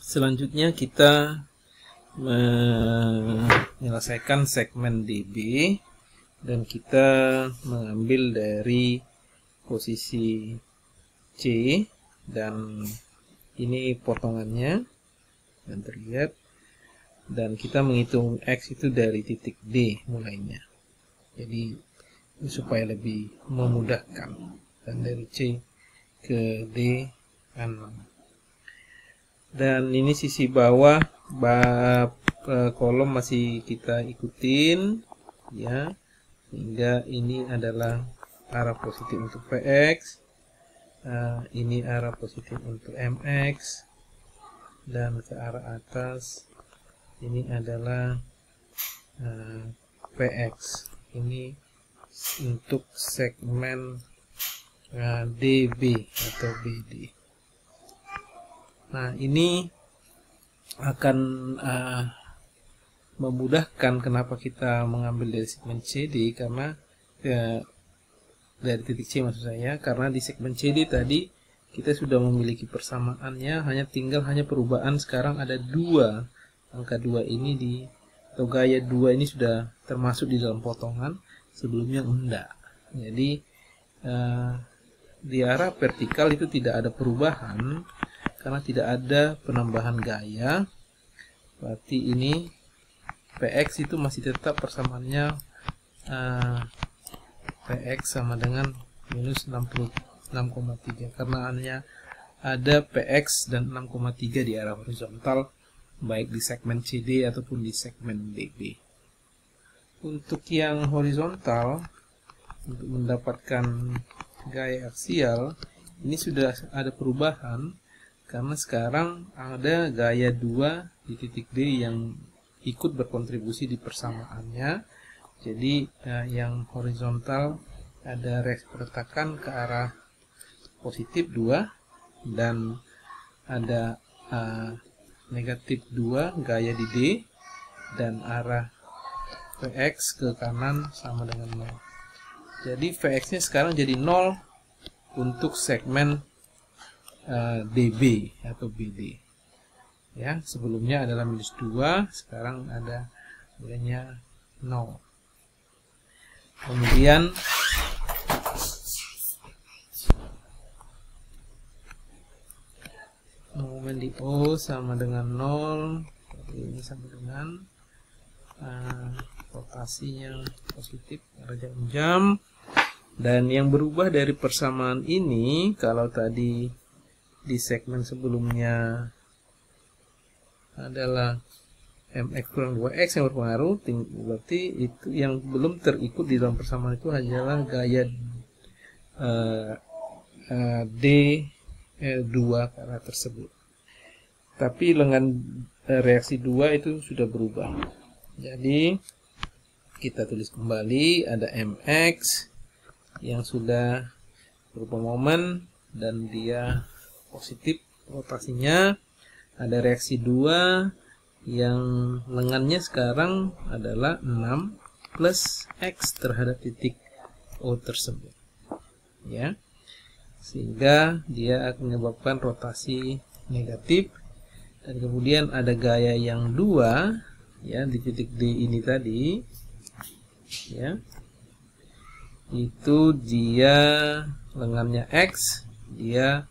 Selanjutnya kita menyelesaikan segmen DB dan kita mengambil dari posisi C dan ini potongannya dan terlihat, dan kita menghitung X itu dari titik D mulainya, jadi supaya lebih memudahkan, dan dari C ke D 6. Dan ini sisi bawah kolom masih kita ikutin ya, hingga ini adalah arah positif untuk PX, ini arah positif untuk MX, dan ke arah atas ini adalah PX. Ini untuk segmen DB atau BD. Nah, ini akan memudahkan kenapa kita mengambil dari segmen CD, karena dari titik C maksud saya, karena di segmen CD tadi kita sudah memiliki persamaannya, hanya perubahan sekarang ada angka 2 ini atau gaya 2 ini sudah termasuk di dalam potongan, sebelumnya enggak. Jadi di arah vertikal itu tidak ada perubahan karena tidak ada penambahan gaya. Berarti ini PX itu masih tetap persamaannya PX sama dengan minus 66,3 karena hanya ada PX dan 6,3 di arah horizontal, baik di segmen CD ataupun di segmen DB. Untuk yang horizontal, untuk mendapatkan gaya aksial, ini sudah ada perubahan karena sekarang ada gaya 2 di titik D yang ikut berkontribusi di persamaannya. Jadi yang horizontal ada reaksi peretakan ke arah positif 2 dan ada negatif 2 gaya di D, dan arah Vx ke kanan sama dengan 0. Jadi Vx nya sekarang jadi 0 untuk segmen DB atau BD ya. Sebelumnya adalah minus 2, sekarang ada nilainya 0. Kemudian momen di O sama dengan 0, ini sama dengan rotasinya positif arah jam. Dan yang berubah dari persamaan ini, kalau tadi di segmen sebelumnya adalah MX kurang 2X yang berpengaruh, berarti itu yang belum terikut di dalam persamaan itu hanyalah gaya D2 karena tersebut. Tapi dengan reaksi 2 itu sudah berubah. Jadi kita tulis kembali, ada MX yang sudah berupa momen dan dia positif rotasinya. Ada reaksi 2 yang lengannya sekarang adalah 6 plus X terhadap titik O tersebut ya, sehingga dia akan menyebabkan rotasi negatif. Dan kemudian ada gaya yang 2 ya di titik D ini tadi ya, itu dia lengannya X, dia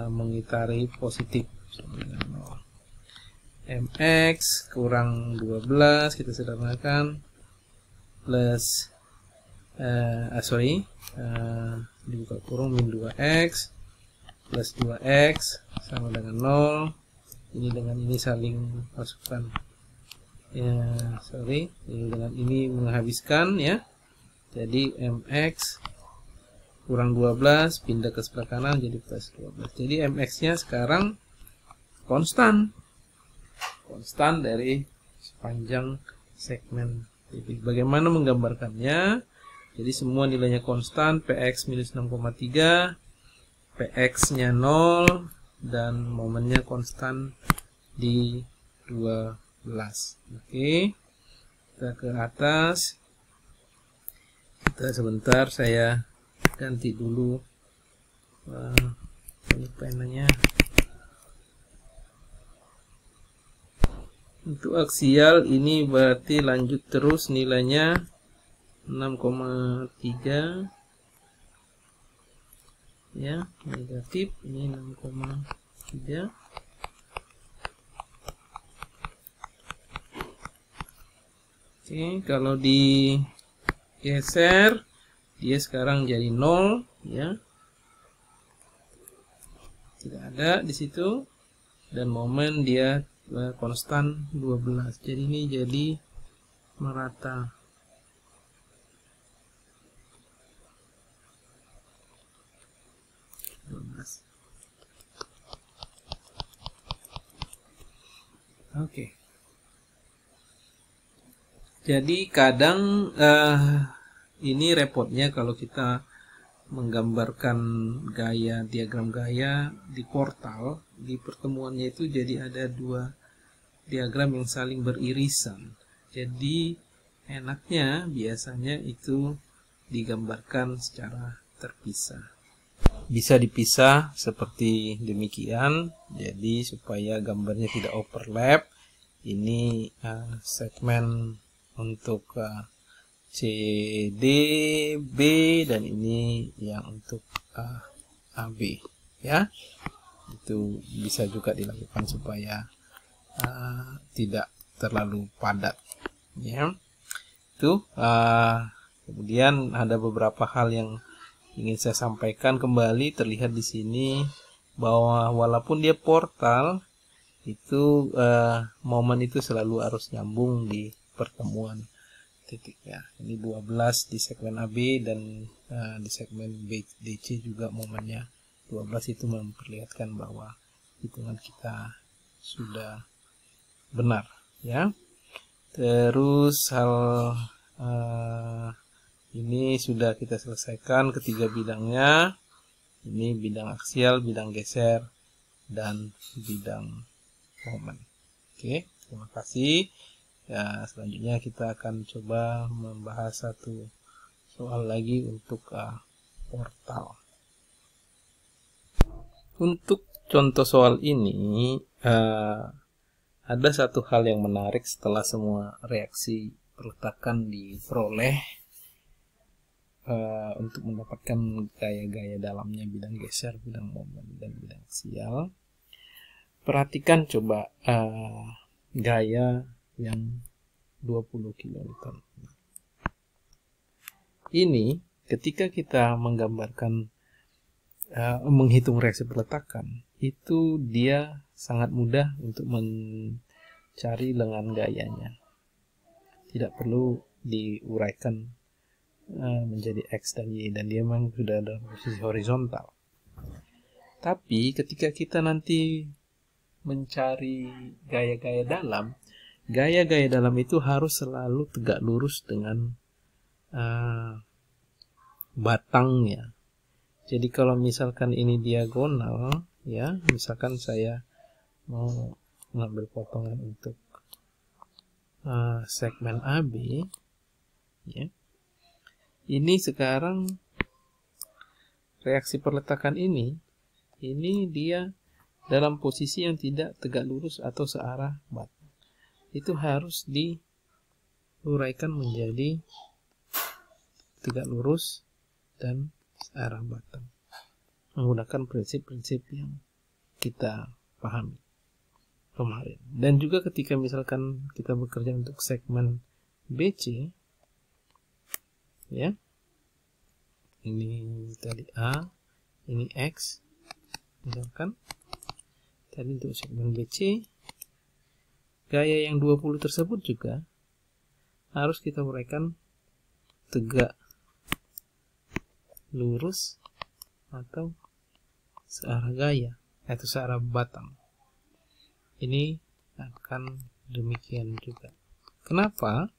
mengitari positif. MX kurang 12 kita sederhanakan plus dibuka kurung min 2X plus 2X sama dengan 0. Ini dengan ini saling masukkan ya, ini dengan ini menghabiskan ya. Jadi MX kurang 12 pindah ke sebelah kanan jadi plus 12. Jadi MX nya sekarang konstan dari sepanjang segmen DB. Bagaimana menggambarkannya? Jadi semua nilainya konstan, PX minus 6,3, PX nya 0, dan momennya konstan di 12. Oke, kita ke atas. Kita sebentar, saya ganti dulu ini penanya. Untuk aksial ini berarti lanjut terus nilainya 6,3 ya, negatif ini 6,3. Oke, kalau digeser dia sekarang jadi 0 ya. Tidak ada di situ, dan momen dia konstan 12. Jadi ini jadi merata. Oke. Jadi kadang ini repotnya kalau kita menggambarkan gaya, diagram gaya di portal, di pertemuannya itu jadi ada dua diagram yang saling beririsan. Jadi enaknya biasanya itu digambarkan secara terpisah. Bisa dipisah seperti demikian, jadi supaya gambarnya tidak overlap. Ini segmen untuk CD, B, dan ini yang untuk AB ya. Itu bisa juga dilakukan supaya tidak terlalu padat ya. Itu kemudian ada beberapa hal yang ingin saya sampaikan kembali. Terlihat di sini bahwa walaupun dia portal itu momen itu selalu harus nyambung di pertemuan titiknya. Ini 12 di segmen AB dan di segmen BDC juga momennya 12. Itu memperlihatkan bahwa hitungan kita sudah benar ya. Terus hal ini sudah kita selesaikan ketiga bidangnya. Ini bidang aksial, bidang geser, dan bidang momen. Oke, terima kasih. Ya, selanjutnya kita akan coba membahas satu soal lagi untuk portal. Untuk contoh soal ini ada satu hal yang menarik setelah semua reaksi peletakan diperoleh untuk mendapatkan gaya-gaya dalamnya bidang geser, bidang momen, dan bidang aksial. Perhatikan coba gaya yang 20 kilonewton. Ini ketika kita menggambarkan menghitung reaksi peletakan, itu dia sangat mudah untuk mencari lengan gayanya. Tidak perlu diuraikan menjadi X dan Y, dan dia memang sudah ada posisi horizontal. Tapi ketika kita nanti mencari gaya-gaya dalam, gaya-gaya dalam itu harus selalu tegak lurus dengan batangnya. Jadi kalau misalkan ini diagonal ya, misalkan saya mau mengambil potongan untuk segmen AB ya. Ini sekarang reaksi perletakan ini dia dalam posisi yang tidak tegak lurus atau searah batang. Itu harus diuraikan menjadi tegak lurus dan searah batang menggunakan prinsip-prinsip yang kita pahami kemarin. Dan juga ketika misalkan kita bekerja untuk segmen BC ya, ini tadi A, ini X misalkan. Tadi untuk segmen BC, gaya yang 20 tersebut juga harus kita uraikan tegak lurus atau searah gaya atau searah batang. Ini akan demikian juga. Kenapa?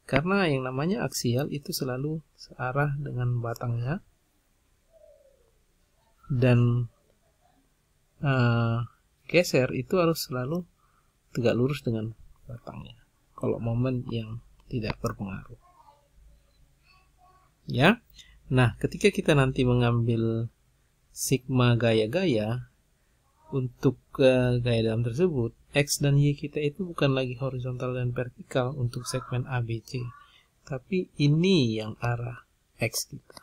Karena yang namanya aksial itu selalu searah dengan batangnya, dan geser itu harus selalu tegak lurus dengan batangnya. Kalau momen yang tidak berpengaruh ya. Nah, ketika kita nanti mengambil sigma gaya-gaya, untuk gaya dalam tersebut, X dan Y kita itu bukan lagi horizontal dan vertikal untuk segmen ABC, tapi ini yang arah X kita,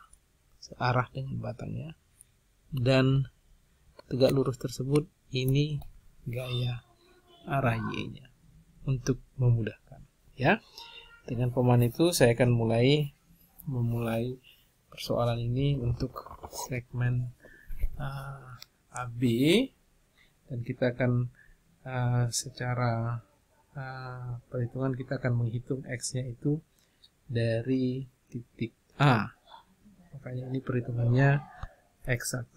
searah dengan batangnya, dan tegak lurus tersebut ini gaya arah Y-nya untuk memudahkan. Ya, dengan pemahaman itu saya akan memulai persoalan ini untuk segmen AB, dan kita akan secara perhitungan kita akan menghitung X-nya itu dari titik A. Makanya ini perhitungannya X1.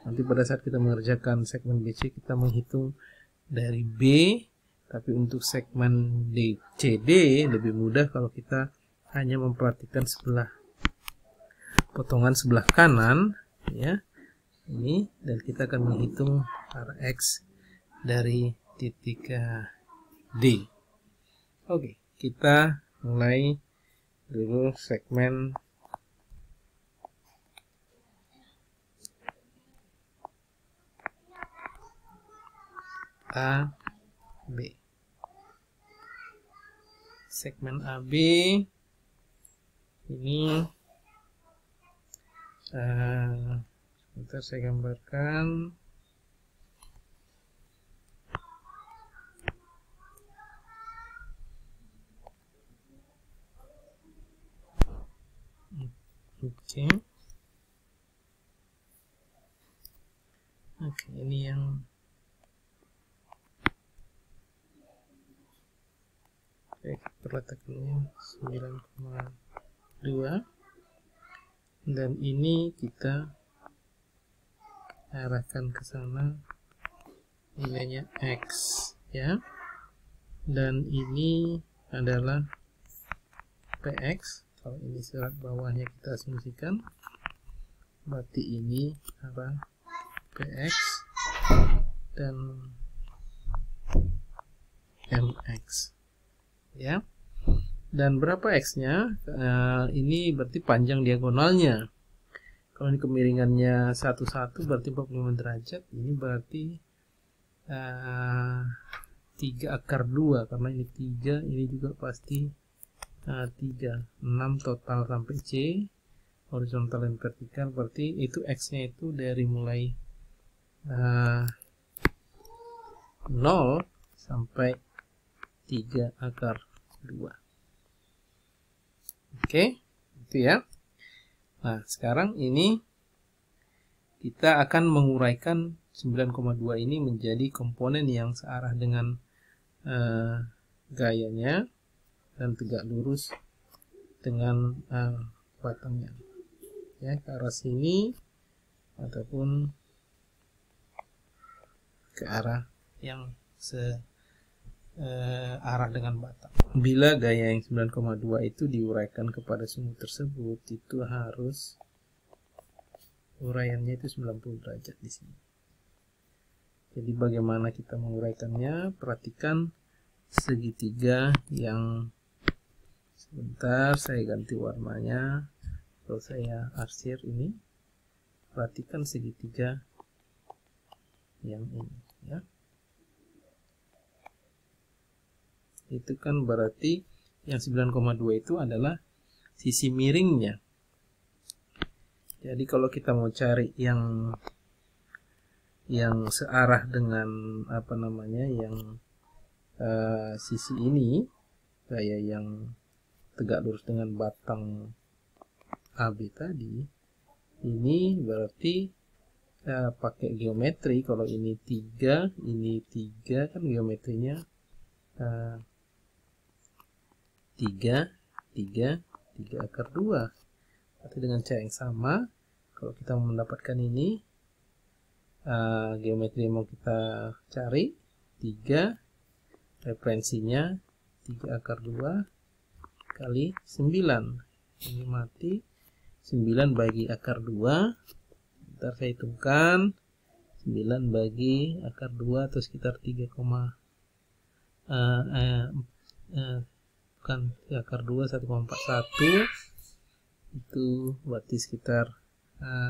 Nanti pada saat kita mengerjakan segmen BC kita menghitung dari B, tapi untuk segmen CD lebih mudah kalau kita hanya memperhatikan potongan sebelah kanan, ya, ini, dan kita akan menghitung arah X dari titik D. Oke, kita mulai dulu segmen AB. Segmen AB ini sebentar saya gambarkan. Oke, ini yang terletaknya 9,2, dan ini kita arahkan ke sana nilainya X, ya, dan ini adalah PX. Kalau ini serat bawahnya kita asumsikan, berarti ini arah PX dan MX, ya. Dan berapa X-nya? Ini berarti panjang diagonalnya. Kalau ini kemiringannya 1,1 berarti 45 derajat. Ini berarti 3/2, karena ini 3, ini juga pasti 3, 6 total sampai C, horizontal dan vertikal. Berarti itu X-nya itu dari mulai 0 sampai 3/2. Oke, itu ya. Nah, sekarang ini kita akan menguraikan 9,2 ini menjadi komponen yang searah dengan gayanya dan tegak lurus dengan batangnya, ya, ke arah sini ataupun ke arah yang arah dengan batang. Bila gaya yang 9,2 itu diuraikan kepada sumbu tersebut, itu harus uraiannya itu 90 derajat di sini. Jadi bagaimana kita menguraikannya? Perhatikan segitiga yang, sebentar saya ganti warnanya, kalau saya arsir ini, perhatikan segitiga yang ini, ya. Itu kan berarti yang 9,2 itu adalah sisi miringnya. Jadi kalau kita mau cari yang searah dengan yang sisi ini, kayak yang tegak lurus dengan batang AB tadi, ini berarti pakai geometri. Kalau ini 3, ini 3, kan geometrinya 3/2. Berarti dengan cara yang sama, kalau kita mau mendapatkan ini, geometri yang mau kita cari 3, referensinya 3/2 kali 9. Ini mati, 9 bagi akar 2. Ntar saya hitungkan, 9 bagi akar 2 atau sekitar 3, bukan akar 2, 1,41. Itu berarti sekitar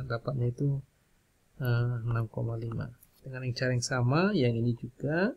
dapatnya itu 6,5. Dengan cara yang sama, yang ini juga